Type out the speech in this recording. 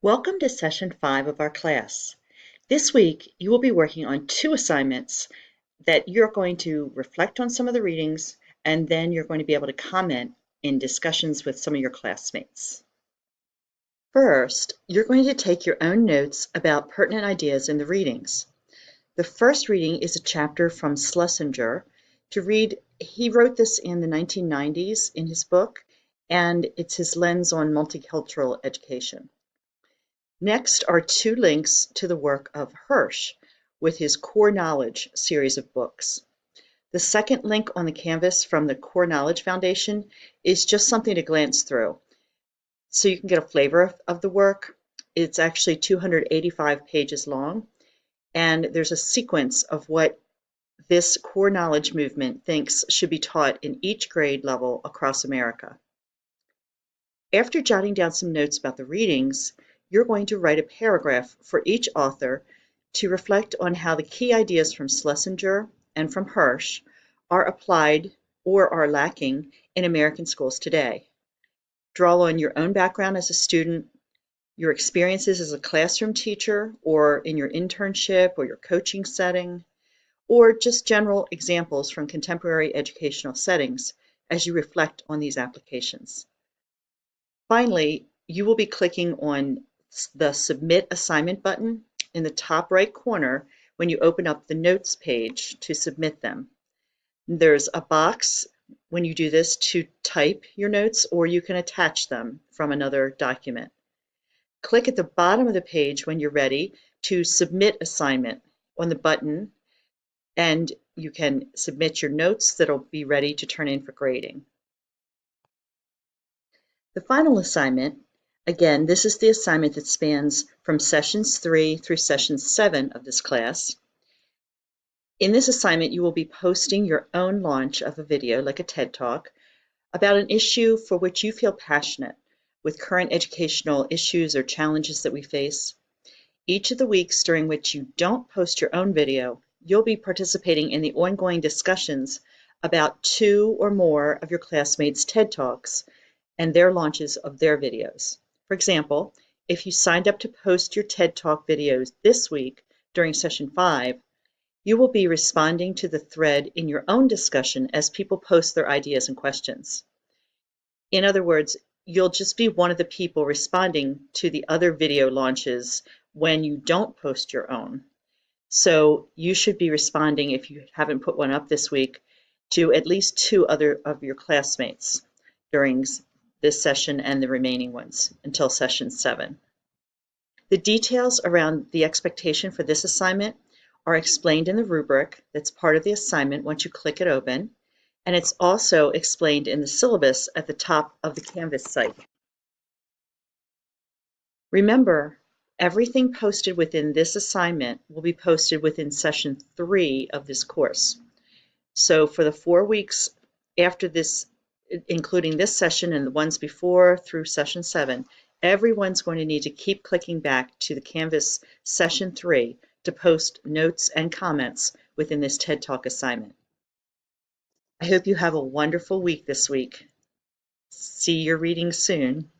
Welcome to session 5 of our class. This week, you will be working on 2 assignments that you're going to reflect on some of the readings, and then you're going to be able to comment in discussions with some of your classmates. First, you're going to take your own notes about pertinent ideas in the readings. The first reading is a chapter from Schlesinger to read. He wrote this in the 1990s in his book, and it's his lens on multicultural education. Next are 2 links to the work of Hirsch with his Core Knowledge series of books. The second link on the canvas from the Core Knowledge Foundation is just something to glance through, so you can get a flavor of the work. It's actually 285 pages long, and there's a sequence of what this core knowledge movement thinks should be taught in each grade level across America. After jotting down some notes about the readings, you're going to write a paragraph for each author to reflect on how the key ideas from Schlesinger and from Hirsch are applied or are lacking in American schools today. Draw on your own background as a student, your experiences as a classroom teacher or in your internship or your coaching setting, or just general examples from contemporary educational settings as you reflect on these applications. Finally, you will be clicking on the Submit Assignment button in the top right corner when you open up the Notes page to submit them. There's a box when you do this to type your notes, or you can attach them from another document. Click at the bottom of the page when you're ready to Submit Assignment on the button, and you can submit your notes that'll be ready to turn in for grading. The final assignment, again, this is the assignment that spans from sessions 3 through session 7 of this class. In this assignment, you will be posting your own launch of a video, like a TED Talk, about an issue for which you feel passionate with current educational issues or challenges that we face. Each of the weeks during which you don't post your own video, you'll be participating in the ongoing discussions about 2 or more of your classmates' TED Talks and their launches of their videos. For example, if you signed up to post your TED Talk videos this week during session 5, you will be responding to the thread in your own discussion as people post their ideas and questions. In other words, you'll just be one of the people responding to the other video launches when you don't post your own. So you should be responding, if you haven't put one up this week, to at least 2 other of your classmates during this session and the remaining ones until session 7. The details around the expectation for this assignment are explained in the rubric that's part of the assignment once you click it open, and it's also explained in the syllabus at the top of the Canvas site. Remember, everything posted within this assignment will be posted within session 3 of this course. So for the 4 weeks after this, including this session and the ones before through session 7, everyone's going to need to keep clicking back to the Canvas session 3 to post notes and comments within this TED Talk assignment. I hope you have a wonderful week this week. See your readings soon.